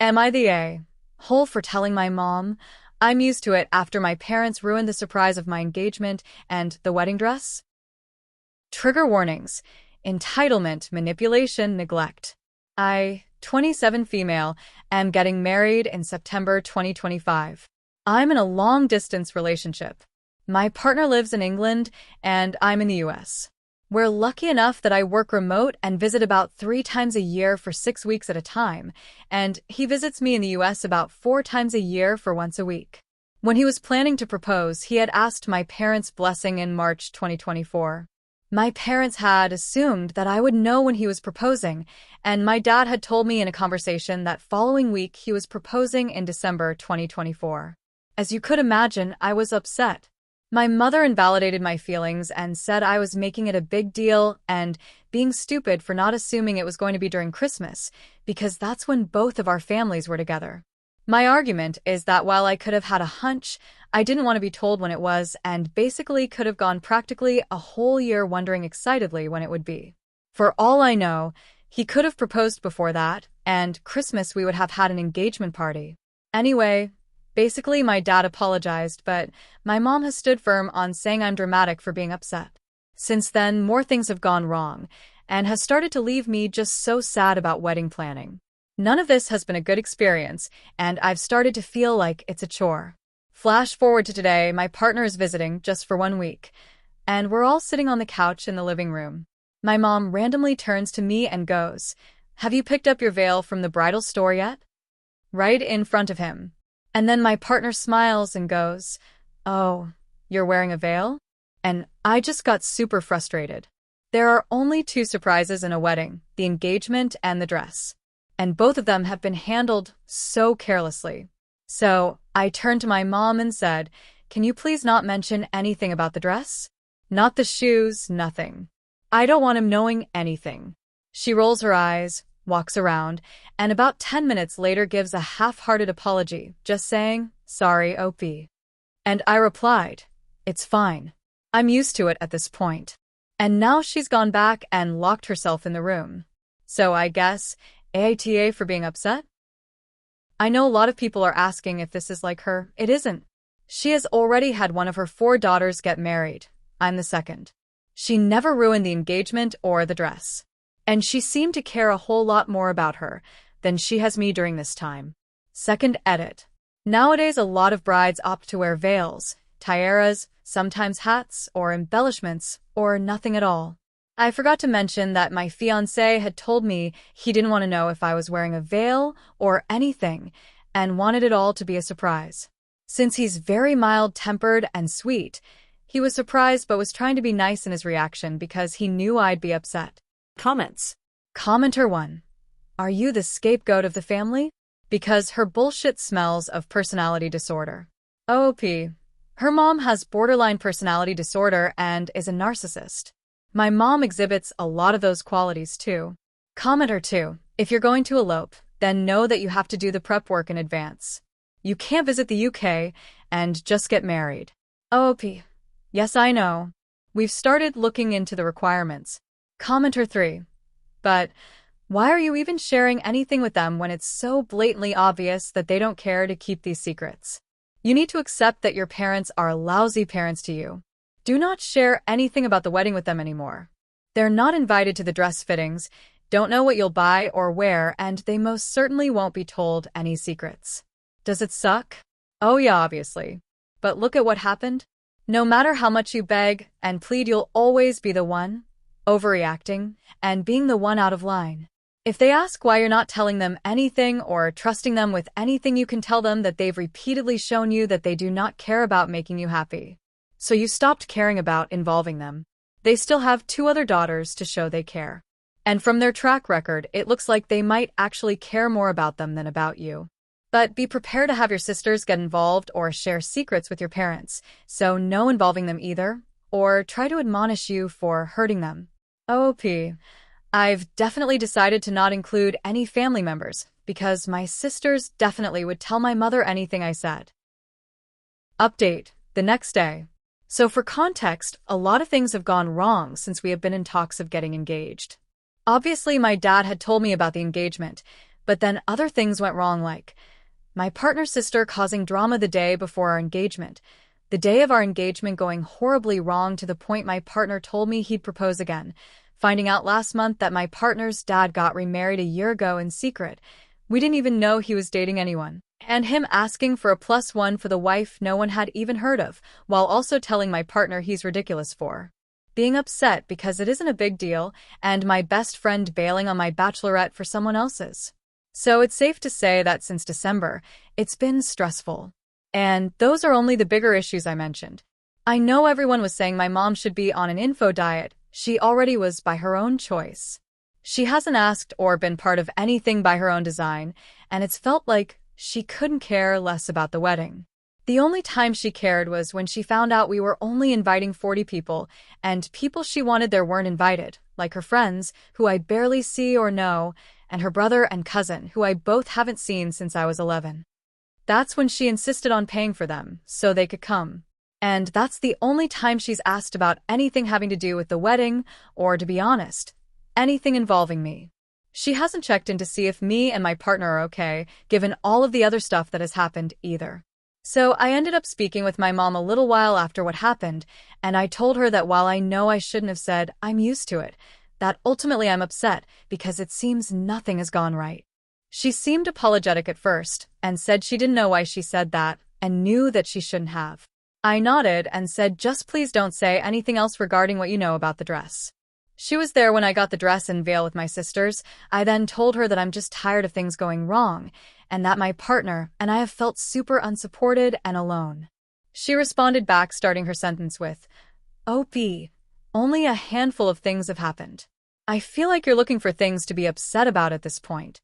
Am I the a-hole for telling my mom? I'm used to it after my parents ruined the surprise of my engagement and the wedding dress. Trigger warnings. Entitlement, manipulation, neglect. 27 female, am getting married in September 2025. I'm in a long-distance relationship. My partner lives in England, and I'm in the US. We're lucky enough that I work remote and visit about 3 times a year for 6 weeks at a time, and he visits me in the US about 4 times a year for once a week. When he was planning to propose, he had asked my parents' blessing in March 2024. My parents had assumed that I would know when he was proposing, and my dad had told me in a conversation that following week he was proposing in December 2024. As you could imagine, I was upset. My mother invalidated my feelings and said I was making it a big deal and being stupid for not assuming it was going to be during Christmas, because that's when both of our families were together. My argument is that while I could have had a hunch, I didn't want to be told when it was, and basically could have gone practically a whole year wondering excitedly when it would be. For all I know, he could have proposed before that, and Christmas we would have had an engagement party. Anyway, basically my dad apologized, but my mom has stood firm on saying I'm dramatic for being upset. Since then, more things have gone wrong, and has started to leave me just so sad about wedding planning. None of this has been a good experience, and I've started to feel like it's a chore. Flash forward to today, my partner is visiting just for 1 week, and we're all sitting on the couch in the living room. My mom randomly turns to me and goes, "Have you picked up your veil from the bridal store yet?" Right in front of him. And then my partner smiles and goes, "Oh, you're wearing a veil?" And I just got super frustrated. There are only 2 surprises in a wedding, the engagement and the dress. And both of them have been handled so carelessly. So I turned to my mom and said, "Can you please not mention anything about the dress? Not the shoes, nothing. I don't want him knowing anything." She rolls her eyes, walks around, and about 10 minutes later gives a half-hearted apology, just saying, "Sorry, OP." And I replied, "It's fine. I'm used to it at this point." And now she's gone back and locked herself in the room. So I guess, AITA for being upset? I know a lot of people are asking if this is like her. It isn't. She has already had one of her 4 daughters get married. I'm the second. She never ruined the engagement or the dress. And she seemed to care a whole lot more about her than she has me during this time. Second edit. Nowadays, a lot of brides opt to wear veils, tiaras, sometimes hats, or embellishments, or nothing at all. I forgot to mention that my fiancé had told me he didn't want to know if I was wearing a veil or anything, and wanted it all to be a surprise. Since he's very mild-tempered and sweet, he was surprised but was trying to be nice in his reaction because he knew I'd be upset. Comments. Commenter 1. Are you the scapegoat of the family? Because her bullshit smells of personality disorder. OP. Her mom has borderline personality disorder and is a narcissist. My mom exhibits a lot of those qualities too. Commenter 2. If you're going to elope, then know that you have to do the prep work in advance. You can't visit the UK and just get married. OP. Yes, I know. We've started looking into the requirements. Commenter 3. But why are you even sharing anything with them when it's so blatantly obvious that they don't care to keep these secrets? You need to accept that your parents are lousy parents to you. Do not share anything about the wedding with them anymore. They're not invited to the dress fittings, don't know what you'll buy or wear, and they most certainly won't be told any secrets. Does it suck? Oh yeah, obviously. But look at what happened. No matter how much you beg and plead, you'll always be the one overreacting and being the one out of line. If they ask why you're not telling them anything or trusting them with anything, you can tell them that they've repeatedly shown you that they do not care about making you happy. So you stopped caring about involving them. They still have 2 other daughters to show they care. And from their track record, it looks like they might actually care more about them than about you. But be prepared to have your sisters get involved or share secrets with your parents, so no involving them either, or try to admonish you for hurting them. OP. I've definitely decided to not include any family members, because my sisters definitely would tell my mother anything I said. Update. The next day. So for context, a lot of things have gone wrong since we have been in talks of getting engaged. Obviously, my dad had told me about the engagement, But then other things went wrong, like my partner's sister causing drama the day before our engagement, the day of our engagement going horribly wrong to the point my partner told me he'd propose again, finding out last month that my partner's dad got remarried a year ago in secret. We didn't even know he was dating anyone. And him asking for a +1 for the wife no one had even heard of, while also telling my partner he's ridiculous for being upset because it isn't a big deal, and my best friend bailing on my bachelorette for someone else's. So it's safe to say that since December, it's been stressful. And those are only the bigger issues I mentioned. I know everyone was saying my mom should be on an info diet. She already was by her own choice. She hasn't asked or been part of anything by her own design, and it's felt like she couldn't care less about the wedding. The only time she cared was when she found out we were only inviting 40 people, and people she wanted there weren't invited, like her friends, who I barely see or know, and her brother and cousin, who I both haven't seen since I was 11. That's when she insisted on paying for them, so they could come. And that's the only time she's asked about anything having to do with the wedding, or, to be honest, anything involving me. She hasn't checked in to see if me and my partner are okay, given all of the other stuff that has happened, either. So I ended up speaking with my mom a little while after what happened, and I told her that while I know I shouldn't have said I'm used to it, that ultimately I'm upset because it seems nothing has gone right. She seemed apologetic at first, and said she didn't know why she said that, and knew that she shouldn't have. I nodded and said just please don't say anything else regarding what you know about the dress. She was there when I got the dress and veil with my sisters. I then told her that I'm just tired of things going wrong, and that my partner and I have felt super unsupported and alone. She responded back, starting her sentence with, "OP, only a handful of things have happened. I feel like you're looking for things to be upset about at this point."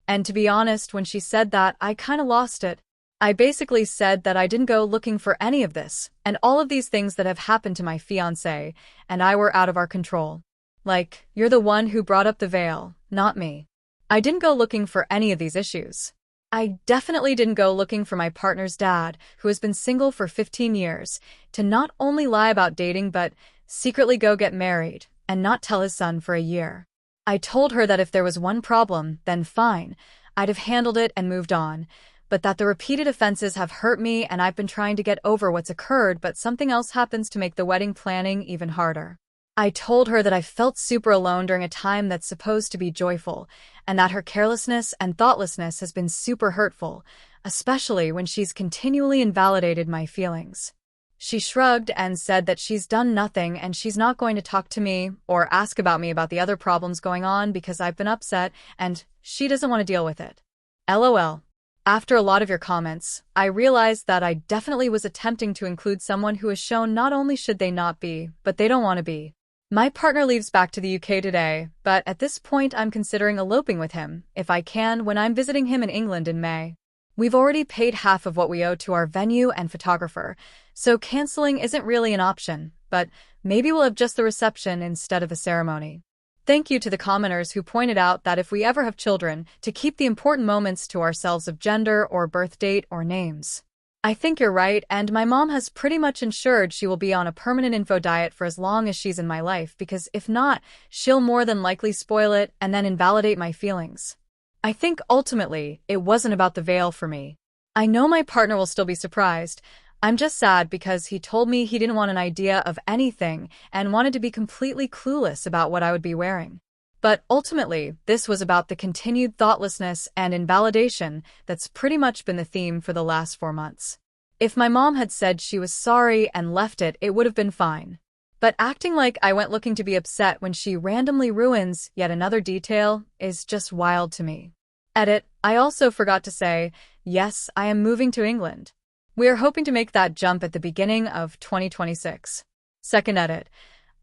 And to be honest, when she said that, I kinda lost it. I basically said that I didn't go looking for any of this, and all of these things that have happened to my fiancé and I were out of our control. Like, you're the one who brought up the veil, not me. I didn't go looking for any of these issues. I definitely didn't go looking for my partner's dad, who has been single for 15 years, to not only lie about dating but secretly go get married and not tell his son for a year. I told her that if there was one problem, then fine, I'd have handled it and moved on, but that the repeated offenses have hurt me and I've been trying to get over what's occurred, but something else happens to make the wedding planning even harder. I told her that I felt super alone during a time that's supposed to be joyful, and that her carelessness and thoughtlessness has been super hurtful, especially when she's continually invalidated my feelings. She shrugged and said that she's done nothing and she's not going to talk to me or ask about me about the other problems going on because I've been upset and she doesn't want to deal with it. LOL. After a lot of your comments, I realized that I definitely was attempting to include someone who has shown not only should they not be, but they don't want to be. My partner leaves back to the UK today, but at this point I'm considering eloping with him, if I can, when I'm visiting him in England in May. We've already paid half of what we owe to our venue and photographer, so canceling isn't really an option, but maybe we'll have just the reception instead of a ceremony. Thank you to the commenters who pointed out that if we ever have children, to keep the important moments to ourselves of gender or birth date or names. I think you're right, and my mom has pretty much ensured she will be on a permanent info diet for as long as she's in my life, because if not, she'll more than likely spoil it and then invalidate my feelings. I think ultimately, it wasn't about the veil for me. I know my partner will still be surprised. I'm just sad because he told me he didn't want an idea of anything and wanted to be completely clueless about what I would be wearing. But ultimately, this was about the continued thoughtlessness and invalidation that's pretty much been the theme for the last 4 months. If my mom had said she was sorry and left it, it would have been fine. But acting like I went looking to be upset when she randomly ruins yet another detail is just wild to me. Edit, I also forgot to say, yes, I am moving to England. We are hoping to make that jump at the beginning of 2026. Second edit.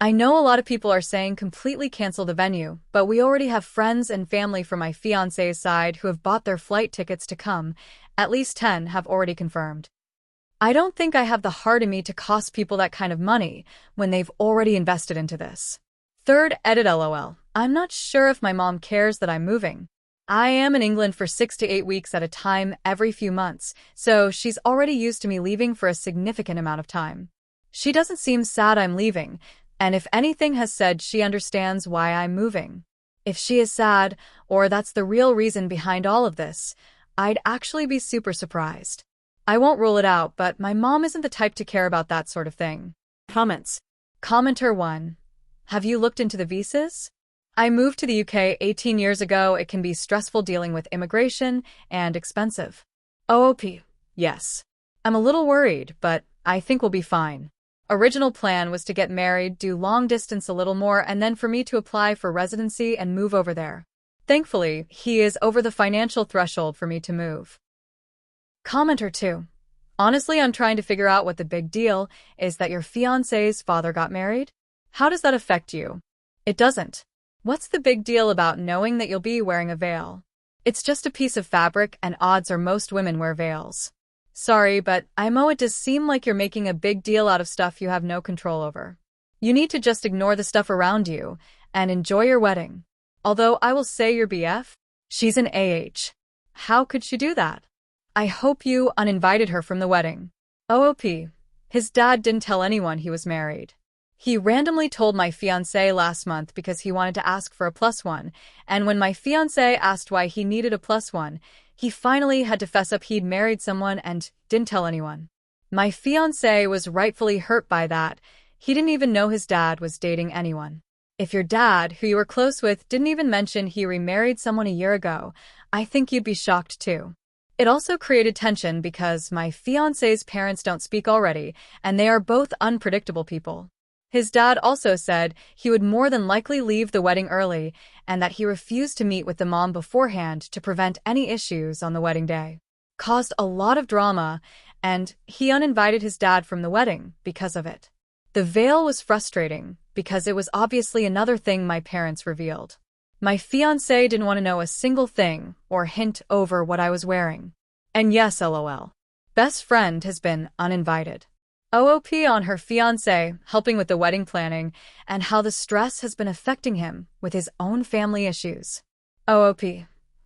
I know a lot of people are saying completely cancel the venue, but we already have friends and family from my fiancé's side who have bought their flight tickets to come. At least 10 have already confirmed. I don't think I have the heart in me to cost people that kind of money when they've already invested into this. Third edit LOL. I'm not sure if my mom cares that I'm moving. I am in England for 6 to 8 weeks at a time every few months, so she's already used to me leaving for a significant amount of time. She doesn't seem sad I'm leaving, and if anything has said she understands why I'm moving. If she is sad, or that's the real reason behind all of this, I'd actually be super surprised. I won't rule it out, but my mom isn't the type to care about that sort of thing. Comments. Commenter 1. Have you looked into the visas? I moved to the UK 18 years ago. It can be stressful dealing with immigration and expensive. OOP. Yes. I'm a little worried, but I think we'll be fine. Original plan was to get married, do long distance a little more, and then for me to apply for residency and move over there. Thankfully, he is over the financial threshold for me to move. Commenter 2. Honestly, I'm trying to figure out what the big deal is that your fiancé's father got married. How does that affect you? It doesn't. What's the big deal about knowing that you'll be wearing a veil? It's just a piece of fabric, and odds are most women wear veils. Sorry, but it does seem like you're making a big deal out of stuff you have no control over. You need to just ignore the stuff around you and enjoy your wedding. Although I will say your BF, she's an AH. How could she do that? I hope you uninvited her from the wedding. OOP. His dad didn't tell anyone he was married. He randomly told my fiancé last month because he wanted to ask for a +1, and when my fiancé asked why he needed a +1, he finally had to fess up he'd married someone and didn't tell anyone. My fiancé was rightfully hurt by that. He didn't even know his dad was dating anyone. If your dad, who you were close with, didn't even mention he remarried someone a year ago, I think you'd be shocked too. It also created tension because my fiancé's parents don't speak already, and they are both unpredictable people. His dad also said he would more than likely leave the wedding early and that he refused to meet with the mom beforehand to prevent any issues on the wedding day. Caused a lot of drama, and he uninvited his dad from the wedding because of it. The veil was frustrating because it was obviously another thing my parents revealed. My fiancé didn't want to know a single thing or hint over what I was wearing. And yes, LOL. Best friend has been uninvited. OOP on her fiancé helping with the wedding planning and how the stress has been affecting him with his own family issues. OOP.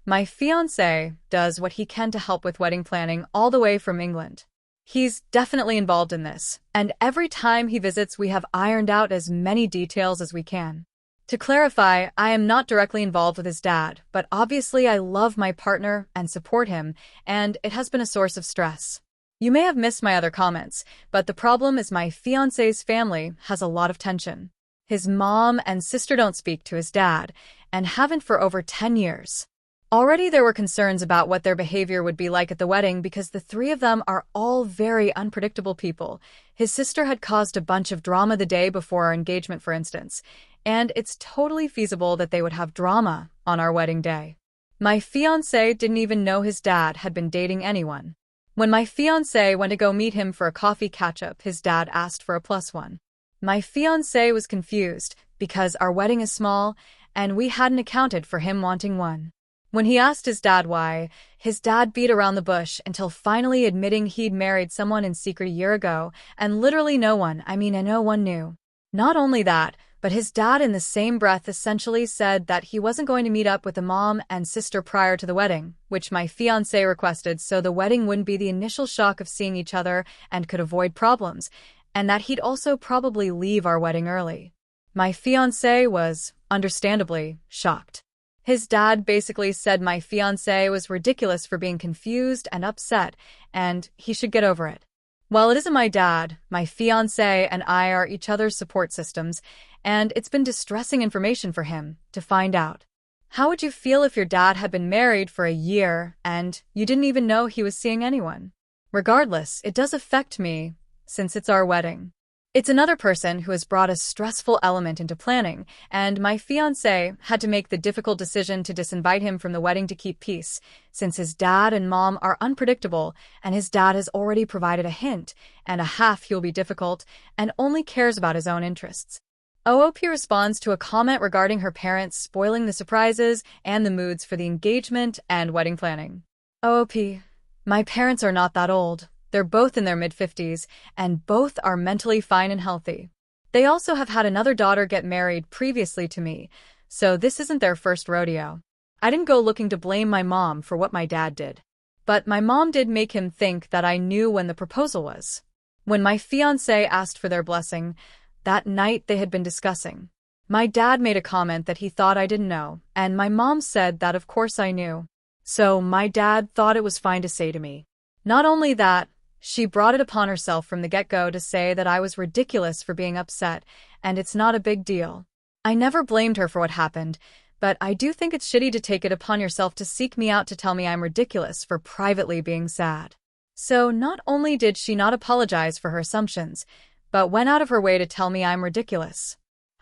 My fiancé does what he can to help with wedding planning all the way from England. He's definitely involved in this, and every time he visits we have ironed out as many details as we can. To clarify, I am not directly involved with his dad, but obviously I love my partner and support him, and it has been a source of stress. You may have missed my other comments, but the problem is my fiancé's family has a lot of tension. His mom and sister don't speak to his dad, and haven't for over 10 years. Already there were concerns about what their behavior would be like at the wedding because the three of them are all very unpredictable people. His sister had caused a bunch of drama the day before our engagement, for instance, and it's totally feasible that they would have drama on our wedding day. My fiancé didn't even know his dad had been dating anyone. When my fiancé went to go meet him for a coffee catch-up, his dad asked for a +1. My fiancé was confused because our wedding is small and we hadn't accounted for him wanting one. When he asked his dad why, his dad beat around the bush until finally admitting he'd married someone in secret a year ago, and literally no one knew. Not only that, but his dad in the same breath essentially said that he wasn't going to meet up with the mom and sister prior to the wedding, which my fiancé requested so the wedding wouldn't be the initial shock of seeing each other and could avoid problems, and that he'd also probably leave our wedding early. My fiancé was, understandably, shocked. His dad basically said my fiancé was ridiculous for being confused and upset, and he should get over it. While it isn't my dad, my fiancé and I are each other's support systems, and it's been distressing information for him to find out. How would you feel if your dad had been married for a year and you didn't even know he was seeing anyone? Regardless, it does affect me, since it's our wedding. It's another person who has brought a stressful element into planning, and my fiancé had to make the difficult decision to disinvite him from the wedding to keep peace, since his dad and mom are unpredictable, and his dad has already provided a hint and a half he'll be difficult and only cares about his own interests. OOP responds to a comment regarding her parents spoiling the surprises and the moods for the engagement and wedding planning. OOP. My parents are not that old. They're both in their mid-50s, and both are mentally fine and healthy. They also have had another daughter get married previously to me, so this isn't their first rodeo. I didn't go looking to blame my mom for what my dad did. But my mom did make him think that I knew when the proposal was. When my fiancé asked for their blessing, that night they had been discussing. My dad made a comment that he thought I didn't know, and my mom said that of course I knew. So my dad thought it was fine to say to me. Not only that, she brought it upon herself from the get-go to say that I was ridiculous for being upset, and it's not a big deal. I never blamed her for what happened, but I do think it's shitty to take it upon yourself to seek me out to tell me I'm ridiculous for privately being sad. So not only did she not apologize for her assumptions, but went out of her way to tell me I'm ridiculous.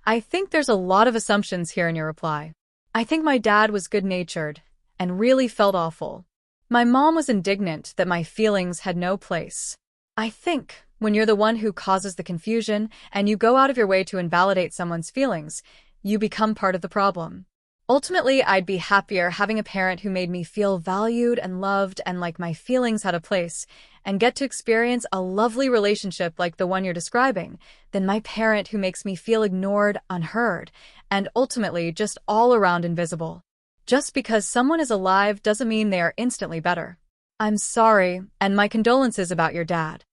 I think there's a lot of assumptions here in your reply. I think my dad was good-natured and really felt awful. My mom was indignant that my feelings had no place. I think when you're the one who causes the confusion and you go out of your way to invalidate someone's feelings, you become part of the problem. Ultimately, I'd be happier having a parent who made me feel valued and loved and like my feelings had a place, and get to experience a lovely relationship like the one you're describing, than my parent who makes me feel ignored, unheard, and ultimately just all around invisible. Just because someone is alive doesn't mean they are instantly better. I'm sorry, and my condolences about your dad.